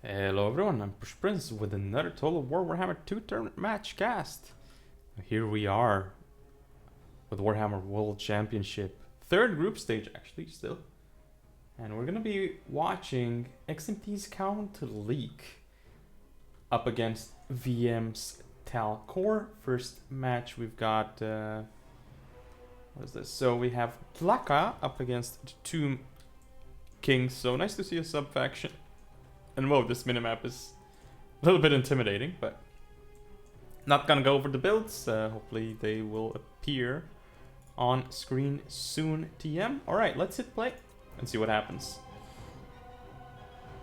Hello everyone, I'm PrussianPrince with another Total War Warhammer 2 tournament match cast. Here we are with Warhammer World Championship. Third group stage actually still. And we're gonna be watching XMT's Count Leek up against VM's Talcore. First match we've got what is this? So we have Tlaka up against the Tomb Kings. So nice to see a sub-faction. And whoa, this minimap is a little bit intimidating, but not gonna go over the builds. Hopefully they will appear on screen soon, TM. Alright, let's hit play and see what happens.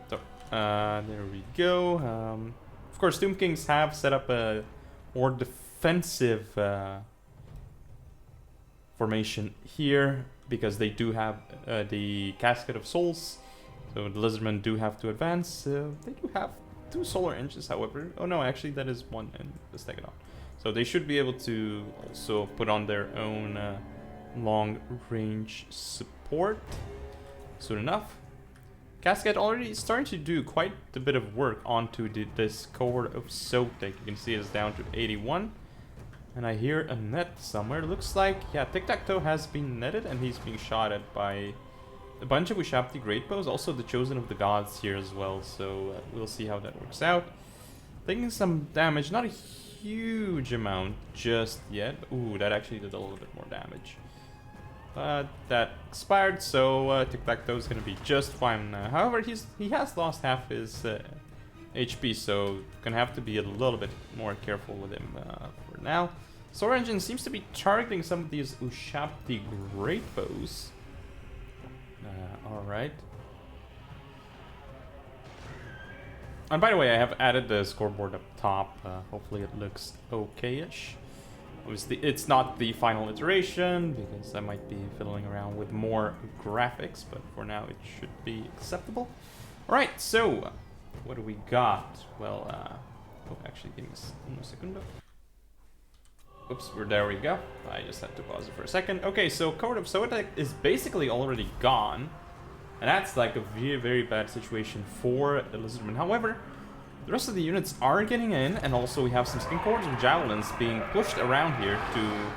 So, there we go. Of course, Tomb Kings have set up a more defensive formation here because they do have the Casket of Souls. So the Lizardmen do have to advance. They do have 2 solar engines, however. Oh no, actually that is 1 and the second on. So they should be able to also put on their own long-range support soon enough. Cascade already starting to do quite a bit of work onto this cohort of Sotek. You can see it's down to 81. And I hear a net somewhere. Looks like, yeah, Tic-Tac-Toe has been netted and he's being shot at by a bunch of Ushabti Great Bows, also the Chosen of the Gods here as well, so we'll see how that works out. Taking some damage, not a huge amount just yet. Ooh, that actually did a little bit more damage. But that expired, so Tic-Tac-Toe is going to be just fine. However, he has lost half his HP, so gonna have to be a little bit more careful with him for now. Solar Engine seems to be targeting some of these Ushabti Great Bows. Alright. And by the way, I have added the scoreboard up top. Hopefully it looks okay-ish. Obviously, it's not the final iteration, because I might be fiddling around with more graphics, but for now it should be acceptable. Alright, so, what do we got? Well, oh, actually, give me a second. Oops, there we go. I just had to pause it for a second. Okay, so Court of Sotek is basically already gone. And that's like a very, very bad situation for the Lizardmen. However, the rest of the units are getting in, and also we have some Skin Cords and Javelins being pushed around here to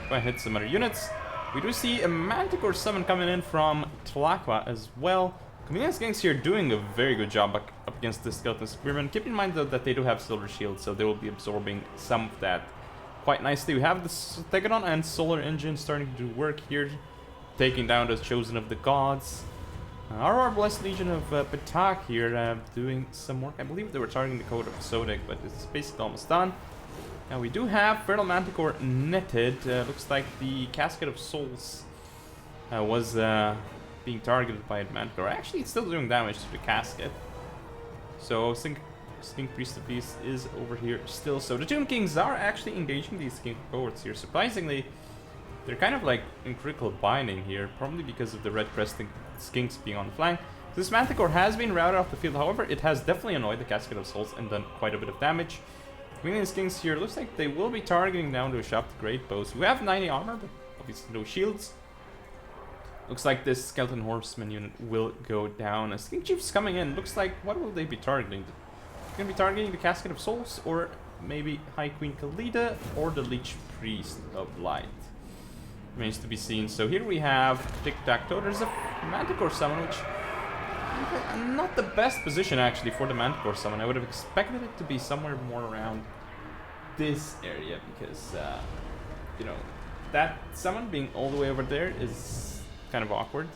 try and hit some other units. We do see a Manticore summon coming in from Tlaka as well. Convenience Gangs here doing a very good job up against the Skeleton Spearmen. Keep in mind though that they do have Silver Shield, so they will be absorbing some of that quite nicely. We have the Stegodon and Solar Engine starting to do work here, taking down the Chosen of the Gods. Our Blessed Legion of Patak here doing some work. I believe they were targeting the Code of Sotek, but it's basically almost done. Now we do have Feral Manticore netted. Looks like the Casket of Souls was being targeted by a Manticore. Actually, it's still doing damage to the Casket. So Stink Priest of Peace is over here still. So the Tomb Kings are actually engaging these King cohorts here. Surprisingly, they're kind of like in critical binding here, probably because of the red cresting skinks being on the flank. This Manticore has been routed off the field, however, it has definitely annoyed the Casket of Souls and done quite a bit of damage. Queen and Skinks here, looks like they will be targeting down to Ushabti Great Bows, who have 90 armor, but obviously no shields. Looks like this Skeleton Horseman unit will go down. A Skink Chief's coming in, looks like, what will they be targeting? They're going to be targeting the Casket of Souls, or maybe High Queen Khalida, or the Leech Priest of Light. Remains to be seen. So here we have Tic-Tac-Toe. There's a Manticore summon, which not the best position actually for the Manticore summon. I would have expected it to be somewhere more around this area because, you know, that summon being all the way over there is kind of awkward.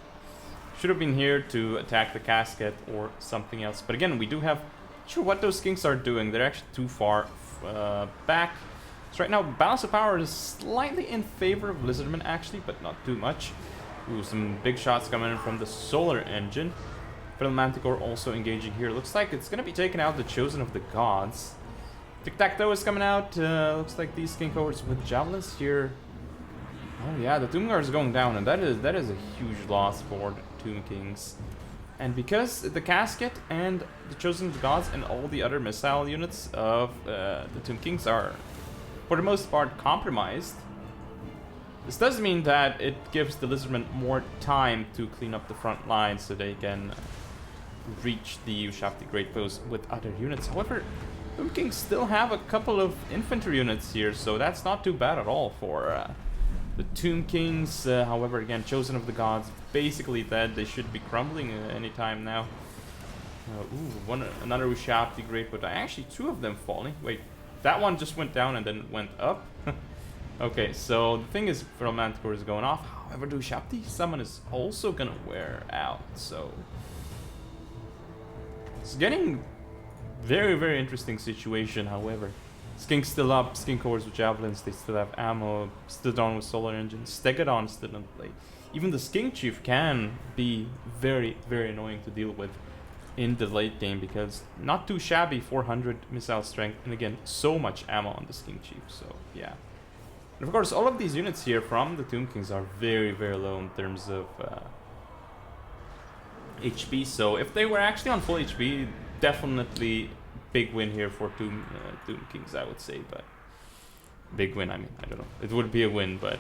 Should have been here to attack the Casket or something else. But again, we do have... Not sure what those Skinks are doing. They're actually too far back. So right now, balance of power is slightly in favor of Lizardmen, actually, but not too much. Ooh, some big shots coming in from the Solar Engine. Feral Manticore also engaging here. Looks like it's going to be taking out the Chosen of the Gods. Tic-Tac-Toe is coming out. Looks like these Skin cohorts with Javelins here. Oh yeah, the Tomb Guard is going down, and that is a huge loss for the Tomb Kings. And because the Casket and the Chosen of the Gods and all the other missile units of the Tomb Kings are, for the most part, compromised. This does mean that it gives the Lizardmen more time to clean up the front lines so they can reach the Ushabti Great Post with other units. However, Tomb Kings still have a couple of infantry units here, so that's not too bad at all for the Tomb Kings. However, again, Chosen of the Gods basically dead. They should be crumbling anytime now. Another Ushabti Great Post. Actually, two of them falling. Wait, that one just went down and then went up. Okay, so the thing is, Manticore is going off. However, the Ushabti summon is also gonna wear out, so it's getting very, very interesting situation. However, Skink's still up, Skink cores with javelins, they still have ammo, still down with solar engines, Stegadon still in play. Even the Skink Chief can be very, very annoying to deal with in the late game, because not too shabby 400 missile strength, and again, so much ammo on the Skink Chief, so yeah. And of course, all of these units here from the Tomb Kings are very, very low in terms of HP, so if they were actually on full HP, definitely big win here for Tomb Kings, I would say. But big win, I mean, I don't know, it would be a win, but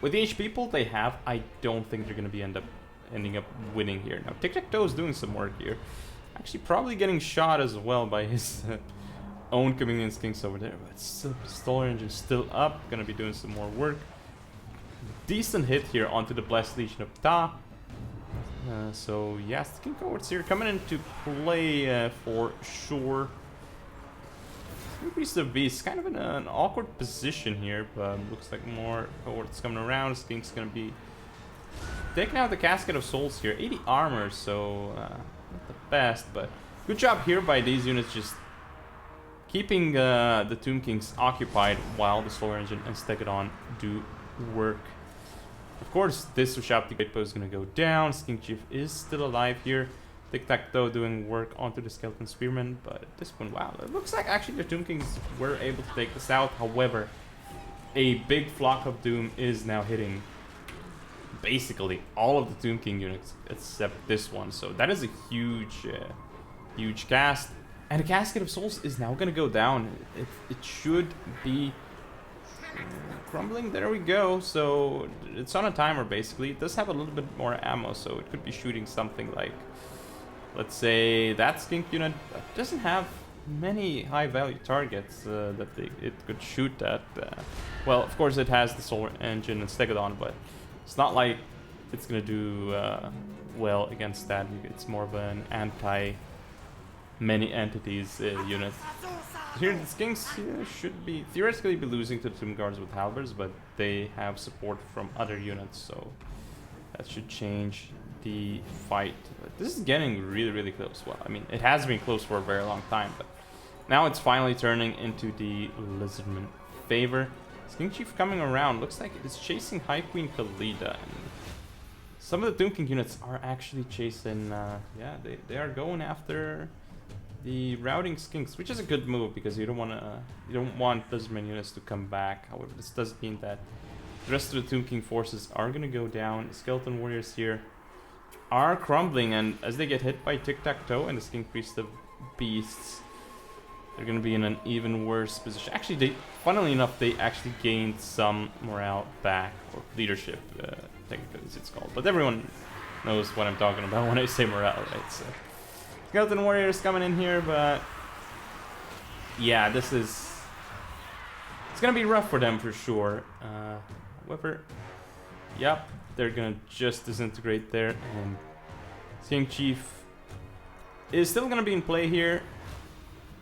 with the HP pool they have, I don't think they're going to be ending up winning here. Now, Tic-Tac-Toe is doing some work here, actually probably getting shot as well by his own Chameleon Skinks over there, but still, Solar Engine still up, gonna be doing some more work. Decent hit here onto the Blessed Legion of Ta. So yes, the King cohorts here coming into play for sure. Priest of Beast kind of in an awkward position here, but looks like more cohorts coming around. Skink's gonna be taking out the Casket of Souls here. 80 armor, so not the best, but good job here by these units, just keeping the Tomb Kings occupied while the Solar Engine and Stegadon do work. Of course, this Ushabti Great Post is going to go down. Skink Chief is still alive here. Tic-Tac-Toe doing work onto the Skeleton Spearman, but at this point, wow, it looks like actually the Tomb Kings were able to take this out. However, a big Flock of Doom is now hitting basically all of the Tomb King units except this one. So that is a huge, huge cast. And the Casket of Souls is now going to go down. It should be crumbling. There we go. So it's on a timer, basically. It does have a little bit more ammo, so it could be shooting something like, let's say, that Skink unit doesn't have many high-value targets that it could shoot at. Well, of course, it has the Solar Engine and Stegadon, but it's not like it's going to do well against that. It's more of an anti-many entities unit. Here, the Skinks should be theoretically be losing to the Tomb Guards with halberds, but they have support from other units, so that should change the fight. But this is getting really, really close. Well, I mean, it has been close for a very long time, but now it's finally turning into the Lizardman favor. Skink Chief coming around, looks like it's chasing High Queen Khalida. And some of the Tomb King units are actually chasing, yeah, they are going after the routing Skinks, which is a good move because you don't want Lizardman units to come back. However, this does mean that the rest of the Tomb King forces are gonna go down. Skeleton Warriors here are crumbling, and as they get hit by Tic-Tac-Toe and the Skink Priest of Beasts, they're gonna be in an even worse position. Actually, funnily enough, they actually gained some morale back, or leadership, technically it's called. But everyone knows what I'm talking about when I say morale, right? So Skeleton Warriors coming in here, but yeah, it's gonna be rough for them for sure. However, yep, they're gonna just disintegrate there, and Skink Chief is still gonna be in play here.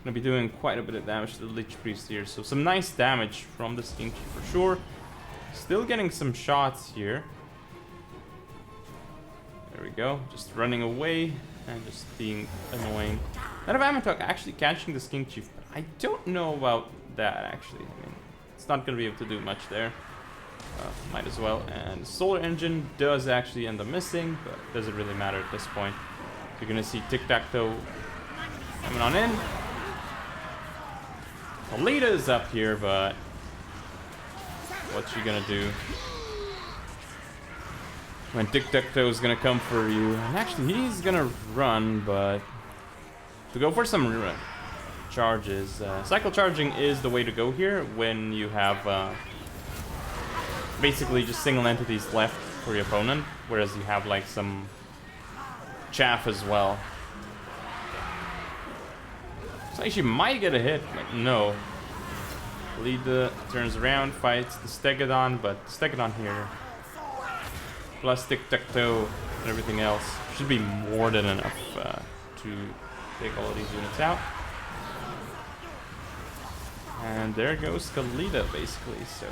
Gonna be doing quite a bit of damage to the Lich Priest here, so some nice damage from the Skink Chief for sure. Still getting some shots here. There we go, just running away and just being annoying. None of Amatok actually catching the Skink Chief, but I don't know about that actually. I mean, it's not gonna be able to do much there. Might as well. And Solar Engine does actually end up missing, but it doesn't really matter at this point. You're gonna see Tic-Tac-Toe coming on in. Alita is up here, but what's she gonna do when Tic-Tac-Toe is gonna come for you? And actually, he's gonna run, but to go for some charges. Cycle charging is the way to go here when you have basically just single entities left for your opponent, whereas you have like some chaff as well. So she might get a hit, but no. Lead turns around, fights the Stegodon, but the Stegodon here, plus tic-tac-toe and everything else, should be more than enough to take all of these units out. And there goes Kalita, basically. So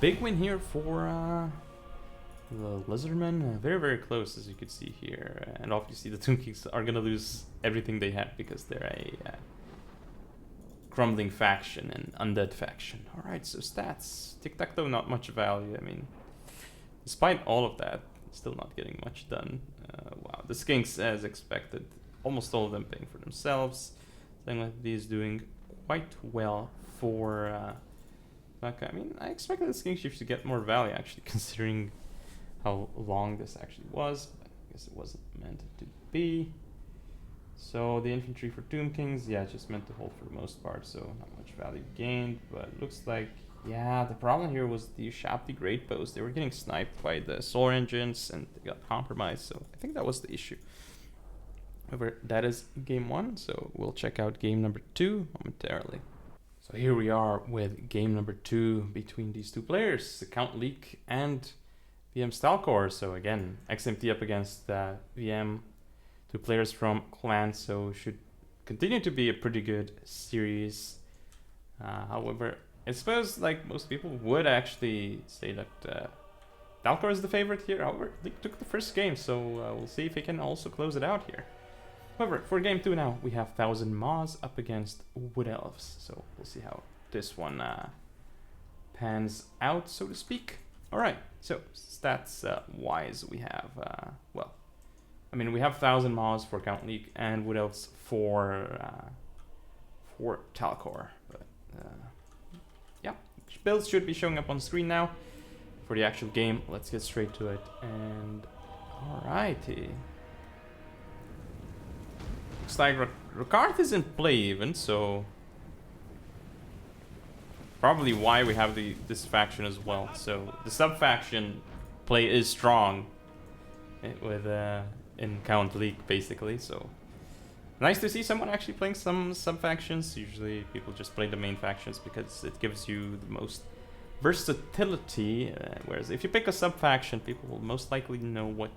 big win here for the Lizardmen. Very, very close, as you can see here. And obviously the Tomb Kings are going to lose everything they have because they're a crumbling faction and undead faction. Alright, so stats. Tic-tac-toe, not much value. I mean, despite all of that, still not getting much done. Wow, the Skinks, as expected, almost all of them paying for themselves. Thing like these doing quite well for I mean, I expected the Skink Chiefs to get more value, actually, considering how long this actually was. But I guess it wasn't meant to be. So the infantry for Tomb Kings, yeah, just meant to hold for the most part, so not much value gained. But it looks like, yeah, the problem here was the Shabti Great Post. They were getting sniped by the solar engines and they got compromised, so I think that was the issue. However, that is game 1, so we'll check out game number 2 momentarily. So here we are with game number 2 between these two players, the Count Leek and VM Talcore. So again, XMT up against VM, two players from Clan, so should continue to be a pretty good series. However, I suppose like most people would actually say that Talcore is the favorite here. However, Leek took the first game, so we'll see if he can also close it out here. However, for game 2 now, we have 1000 Maws up against Wood Elves. So we'll see how this one pans out, so to speak. Alright, so stats wise, we have, well, I mean, we have 1000 Maws for Count Leek and Wood Elves for Talcore. But yeah, builds should be showing up on screen now for the actual game. Let's get straight to it. And alrighty. Looks like Rakarth is in play even, so probably why we have this faction as well. So the sub-faction play is strong with in Count Leek basically, so nice to see someone actually playing some sub-factions. Usually people just play the main factions because it gives you the most versatility, whereas if you pick a sub-faction, people will most likely know what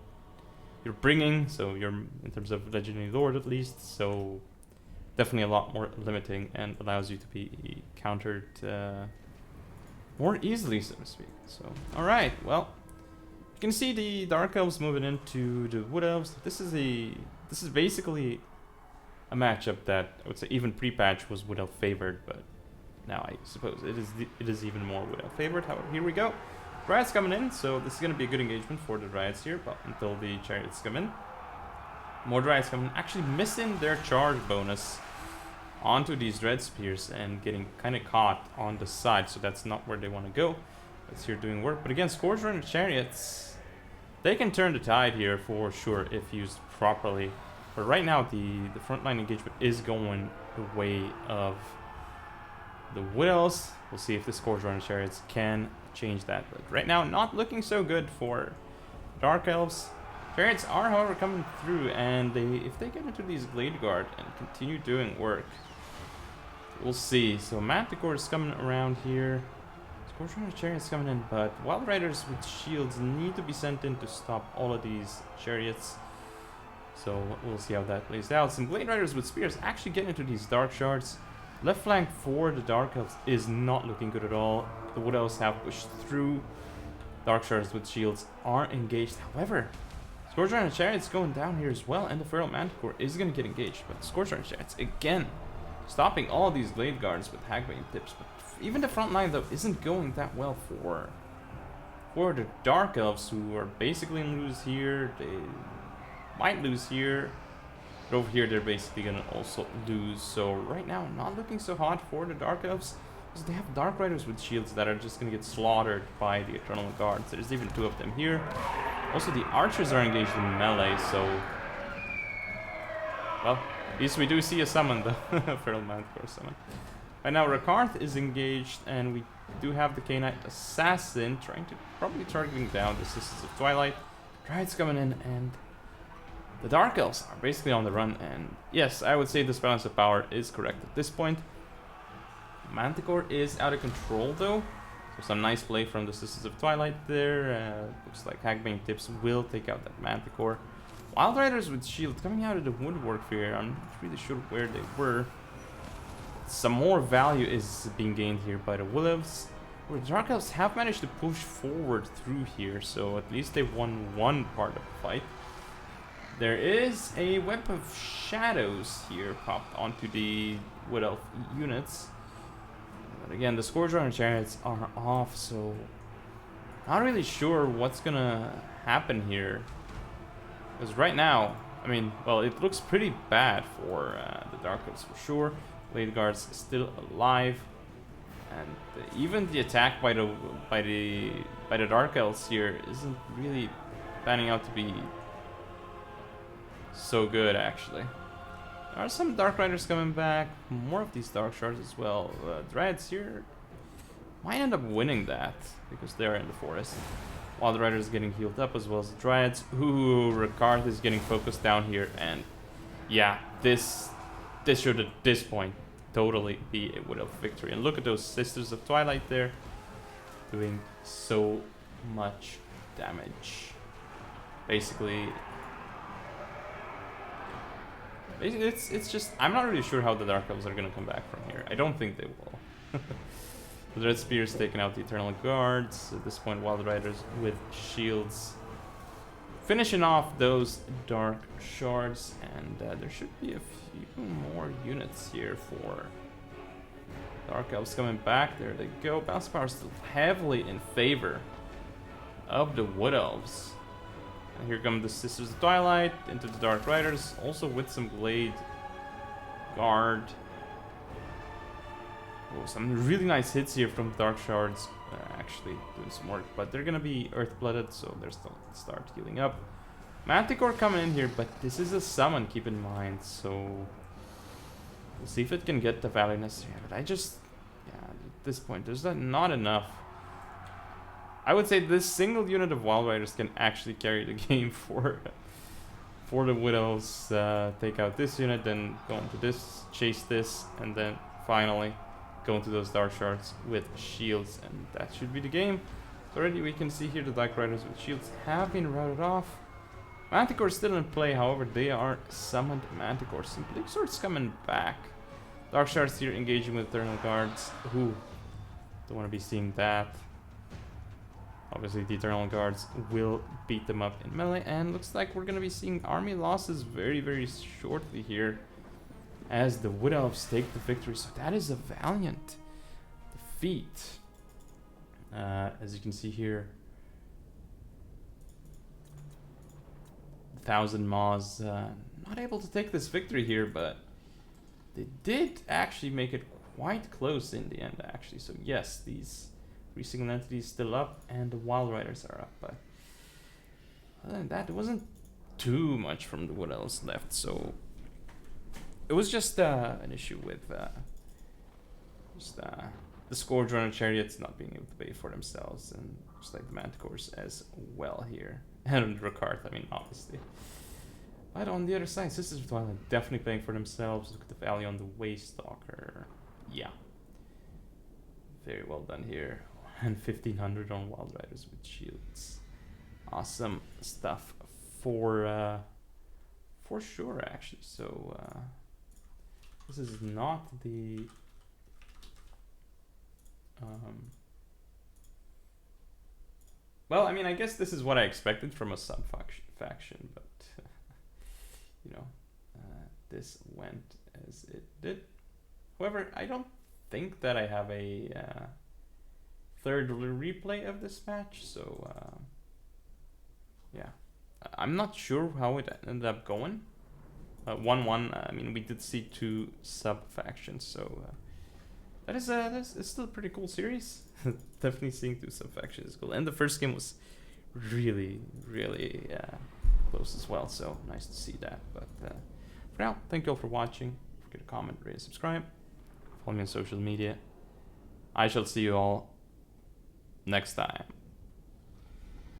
you're bringing, so you're in terms of legendary lord at least, so definitely a lot more limiting and allows you to be countered more easily, so to speak. So alright, well, you can see the Dark Elves moving into the Wood Elves. This is basically a matchup that I would say even pre-patch was Wood Elf favored, but now I suppose it is even more Wood Elf favored. However, here we go. Dryads coming in, so this is going to be a good engagement for the Dryads here, but until the Chariots come in. More Dryads coming in, actually missing their charge bonus onto these Dread Spears and getting kind of caught on the side, so that's not where they want to go. That's here doing work, but again, Scourge Runner Chariots, they can turn the tide here for sure if used properly. But right now, the frontline engagement is going the way of the Wood Elves. We'll see if the Scourge Runner Chariots can change that, but right now not looking so good for Dark Elves. Chariots are however coming through, and if they get into these Glade Guard and continue doing work, we'll see. So Manticore is coming around here, Scourge Runner Chariots coming in, but Wild Riders with shields need to be sent in to stop all of these chariots. So we'll see how that plays out. Some Glade Riders with spears actually getting into these Dark Shards. Left flank for the Dark Elves is not looking good at all. The Wood Elves have pushed through. Dark Shards with shields are engaged. However, Scourge Runner Chariots going down here as well, and the Feral Manticore is going to get engaged. But Scourge Runner Chariots, again, stopping all these Glade Guards with Hagbane tips. But even the front line, though, isn't going that well for the Dark Elves, who are basically in lose here. They might lose here. But over here, they're basically going to also lose. So right now, not looking so hot for the Dark Elves, because they have Dark Riders with shields that are just going to get slaughtered by the Eternal Guards. There's even 2 of them here. Also, the Archers are engaged in melee, so well, at least we do see a summon, the Feral Manticore summon. Right now, Rakarth is engaged, and we do have the K-Knight Assassin trying to probably targeting down the Sisters of Twilight. Dryads coming in, and the Dark Elves are basically on the run. And yes, I would say this balance of power is correct at this point. Manticore is out of control though. So some nice play from the Sisters of Twilight there. Looks like Hagbane Tips will take out that Manticore. Wild Riders with shield coming out of the woodwork here. I'm not really sure where they were. Some more value is being gained here by the Wood Elves. Where the Dark Elves have managed to push forward through here, so at least they won one part of the fight. There is a Web of Shadows here popped onto the Wood Elf units. But again, the Scourge Runner Chariots are off, so not really sure what's gonna happen here. Because right now, I mean, well, it looks pretty bad for the Dark Elves for sure. Blade Guards still alive, and even the attack by the Dark Elves here isn't really panning out to be so good actually. There are some Dark Riders coming back, more of these Dark Shards as well. Dryads here might end up winning that because they're in the forest. Wild Riders getting healed up as well as the Dryads. Ooh, Ricard is getting focused down here, and yeah, this should at this point totally be a Wood Elf victory. And look at those Sisters of Twilight there, doing so much damage. Basically, it's just, I'm not really sure how the Dark Elves are gonna come back from here. I don't think they will. The Red Spear's taking out the Eternal Guards. At this point, Wild Riders with shields finishing off those Dark Shards, and there should be a few more units here for Dark Elves coming back. There they go. Bounce power still heavily in favor of the Wood Elves. And here come the Sisters of Twilight into the Dark Riders, also with some Blade Guard. Oh, some really nice hits here from Dark Shards, actually doing some work, but they're gonna be Earth-blooded, so they're still start healing up. Manticore coming in here, but this is a summon, keep in mind, so we'll see if it can get the value necessary. But I just, yeah, at this point, there's not enough. I would say this single unit of Wild Riders can actually carry the game for the Wood Elves. Take out this unit, then go into this, chase this, and then finally go into those Dark Shards with shields, and that should be the game. So already we can see here the Dark Riders with shields have been routed off. Manticore is still in play, however they are summoned Manticores. Some Bleak Swords coming back. Dark Shards here engaging with Eternal Guards. Ooh, don't want to be seeing that. Obviously the Eternal Guards will beat them up in melee, and looks like we're going to be seeing army losses very, very shortly here as the Wood Elves take the victory. So that is a valiant defeat. As you can see here, 1,000 Maws not able to take this victory here, but they did actually make it quite close in the end actually. So yes, these 3 single entities still up, and the Wild Riders are up, but other than that, there wasn't too much from the Wood Elves left. So it was just an issue with the Scourge Runner Chariots not being able to pay for themselves, and just like the Manticores as well here. And Ricard, I mean, obviously. But on the other side, Sisters of Twilight definitely paying for themselves. Look at the value on the Waystalker. Yeah. Very well done here. And 1,500 on Wild Riders with shields. Awesome stuff for sure, actually. So, this is not the well, I mean, I guess this is what I expected from a sub-faction, but you know, this went as it did. However, I don't think that I have a third replay of this match, so yeah, I'm not sure how it ended up going. 1-1. I mean, we did see 2 sub-factions, so that is still a pretty cool series. Definitely seeing 2 sub-factions is cool, and the first game was really, really close as well, so nice to see that. But for now, thank you all for watching. Don't forget to comment, rate, and subscribe. Follow me on social media. I shall see you all next time.